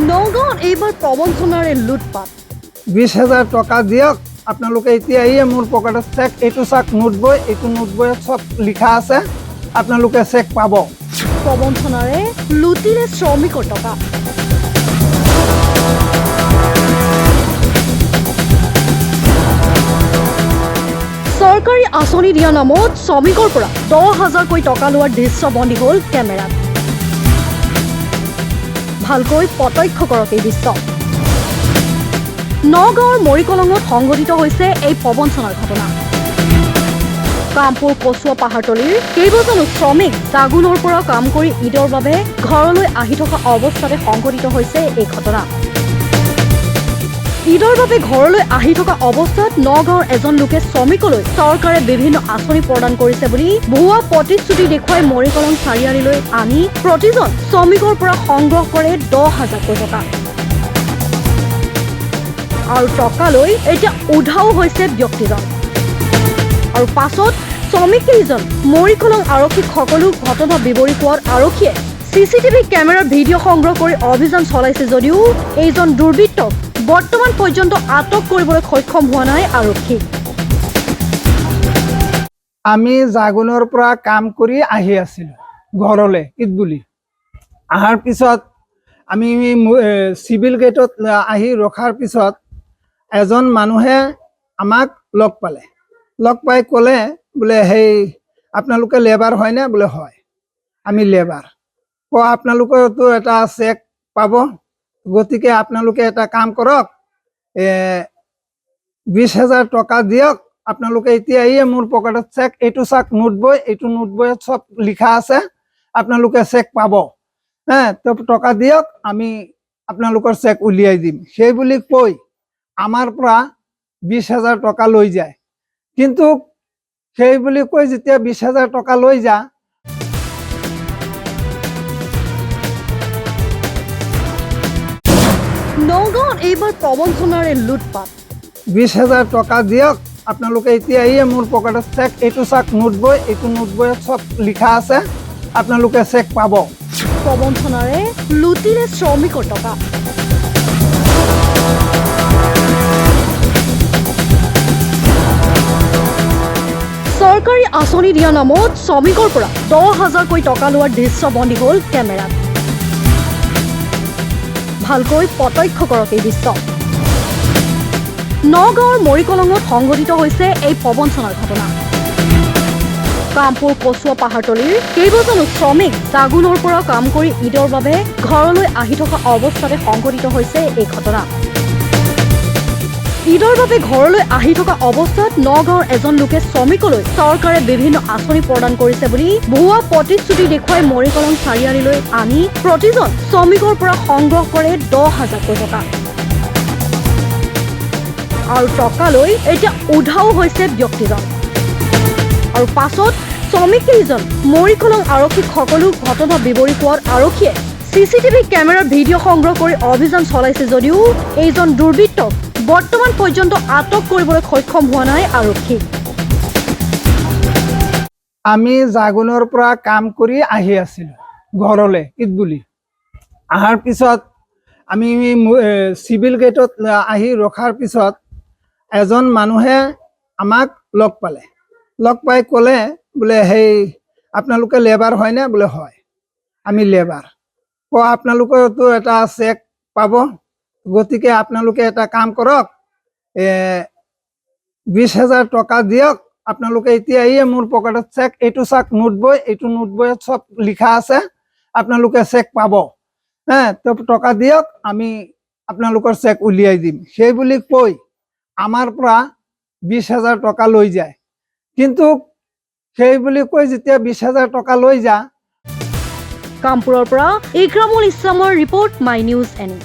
নগাঁৱত এইবাৰ প্ৰবঞ্চনাৰে লুটপাট 20,000 টকা দিয়ক আপোনালোকে এতিয়া এই মোৰ পকেটত চেক এইটো চাক নোট বই এইটো নোট বই সব লিখা আছে আপোনালোকে চেক পাব প্ৰবঞ্চনাৰে লুটিলে শ্ৰমিকৰ টকা চৰকাৰী আঁচনি দিয়া নামত শ্ৰমিকৰ পৰা 10,000 কৈ টকা লোৱাৰ দৃশ্য বন্দী হ'ল কেমেৰাত ভালকৈ প্ৰত্যক্ষ কৰক এই দৃশ্য নগাঁৱৰ মৰিকলঙত সংঘটিত হৈছে এই প্ৰবঞ্চনাৰ ঘটনা কামপুৰ কচুৱা পাহাৰতলীৰ কেইবাজনো শ্ৰমিক জাগুনৰ পৰা কাম কৰি ঈদৰ বাবে ঘৰলৈ আহি থকা অৱস্থাতে সংঘটিত হৈছে এই ঘটনা ঈদৰ বাবে ঘৰলৈ আহি থকা অৱস্থাত নগাঁৱৰ এজন লোকে শ্ৰমিকলৈ চৰকাৰে বিভিন্ন আঁচনি প্ৰদান কৰিছে বুলি ভুৱা প্ৰতিশ্ৰুতি দেখুৱাই মৰিকলং চাৰিআলিলৈ আনি প্ৰতিজন শ্ৰমিকৰ পৰা সংগ্ৰহ কৰে 10,000 টকা আৰু টকালৈ এতিয়া উধাও হৈছে ব্যক্তিজন আৰু পাছত শ্ৰমিককেইজন মৰিকলং আৰক্ষীক সকলো ঘটনা বিৱৰি কোৱাত আৰক্ষীয়ে চিচিটিভি কেমেৰাৰ ভিডিঅ' সংগ্ৰহ কৰি অভিযান চলাইছে যদিও এইজন দুৰ্বৃত্তক বৰ্তমান পৰ্যন্ত আটক কৰিবলৈ সক্ষম হোৱা নাই আৰক্ষী আমি জাগুনৰ পৰা কাম কৰি আহি আছিলোঁ ঘৰলৈ ঈদ বুলি আহাৰ পিছত আমি চিভিল গেটত আহি ৰখাৰ পিছত এজন মানুহে আমাক লগ পাই ক'লে বোলে সেই আপোনালোকে লেবাৰ হয়নে বোলে হয় আমি লেবাৰ আপোনালোকৰতো এটা চেক পাব গতিকে আপোনালোকে এটা কাম কৰক 20,000 টকা দিয়ক আপোনালোকে এতিয়া এই মোৰ পকেটত চেক এইটো চাক নোট বই এইটো নোট বই সব লিখা আছে আপোনালোকে চেক পাব তো টকা দিয়ক আমি আপোনালোকৰ চেক উলিয়াই দিম সেই বুলি কৈ আমাৰ পৰা 20,000 টকা লৈ যায় কিন্তু সেই বুলি কৈ যেতিয়া 20,000 টকা লৈ যা নগাঁৱত এইবাৰ প্ৰবঞ্চনাৰে লুটপাট 20,000 টকা দিয়ক আপোনালোকে এতিয়া এই মোৰ পকেটত চেক এইটো চাক নোট বই এইটো নোট বই সব লিখা আছে আপোনালোকে চেক পাব প্ৰবঞ্চনাৰে লুটিলে শ্ৰমিকৰ টকা চৰকাৰী আঁচনি দিয়া নামত শ্ৰমিকৰ পৰা 10,000 কৈ টকা লোৱাৰ দৃশ্য বন্দী হ'ল কেমেৰাত ভালকৈ প্ৰত্যক্ষ কৰক এই দৃশ্য নগাঁৱৰ মৰিকলঙত সংঘটিত হৈছে এই প্ৰবঞ্চনাৰ ঘটনা কামপুৰ কচুৱা পাহাৰতলীৰ কেইবাজনো শ্ৰমিক জাগুনৰ পৰা কাম কৰি ঈদৰ বাবে ঘৰলৈ আহি থকা অৱস্থাতে সংঘটিত হৈছে এই ঘটনা ঈদৰ বাবে ঘৰলৈ আহি থকা অৱস্থাত নগাঁৱৰ এজন লোকে শ্ৰমিকলৈ চৰকাৰে বিভিন্ন আঁচনি প্ৰদান কৰিছে বুলি ভুৱা প্ৰতিশ্ৰুতি দেখুৱাই মৰিকলং চাৰিআলিলৈ আনি প্ৰতিজন শ্ৰমিকৰ পৰা সংগ্ৰহ কৰে 10,000 টকা আৰু টকালৈ এতিয়া উধাও হৈছে ব্যক্তিজন আৰু পাছত শ্ৰমিককেইজন মৰিকলং আৰক্ষীক সকলো ঘটনা বিৱৰি কোৱাত আৰক্ষীয়ে চিচিটিভি কেমেৰাৰ ভিডিঅ' সংগ্ৰহ কৰি অভিযান চলাইছে যদিও এইজন দুৰ্বৃত্তক বৰ্তমান পৰ্যন্ত আটক কৰিবলৈ সক্ষম হোৱা নাই আৰক্ষী আমি জাগুনৰ পৰা কাম কৰি আহি আছিলোঁ ঘৰলৈ ঈদ বুলি আহাৰ পিছত আমি চিভিল গেটত আহি ৰখাৰ পিছত এজন মানুহে আমাক লগ পাই ক'লে বোলে সেই আপোনালোকে লেবাৰ হয়নে বোলে হয় আমি লেবাৰ আপোনালোকৰতো এটা চেক পাব গতিকে আপোনালোকে এটা কাম কৰক 20,000 টকা দিয়ক আপোনালোকে এতিয়া এই মোৰ পকেটত চেক এইটো চাক নোট বই এইটো নোট বই সব লিখা আছে আপোনালোকে চেক পাব তো টকা দিয়ক আমি আপোনালোকৰ চেক উলিয়াই দিম সেই বুলি কৈ আমাৰ পৰা 20,000 টকা লৈ যায় কিন্তু সেই বুলি কৈ যেতিয়া 20,000 টকা লৈ যা কামপুৰৰ পৰা ইকৰামুল ইছলামৰ ৰিপৰ্ট মাই নিউজ এনি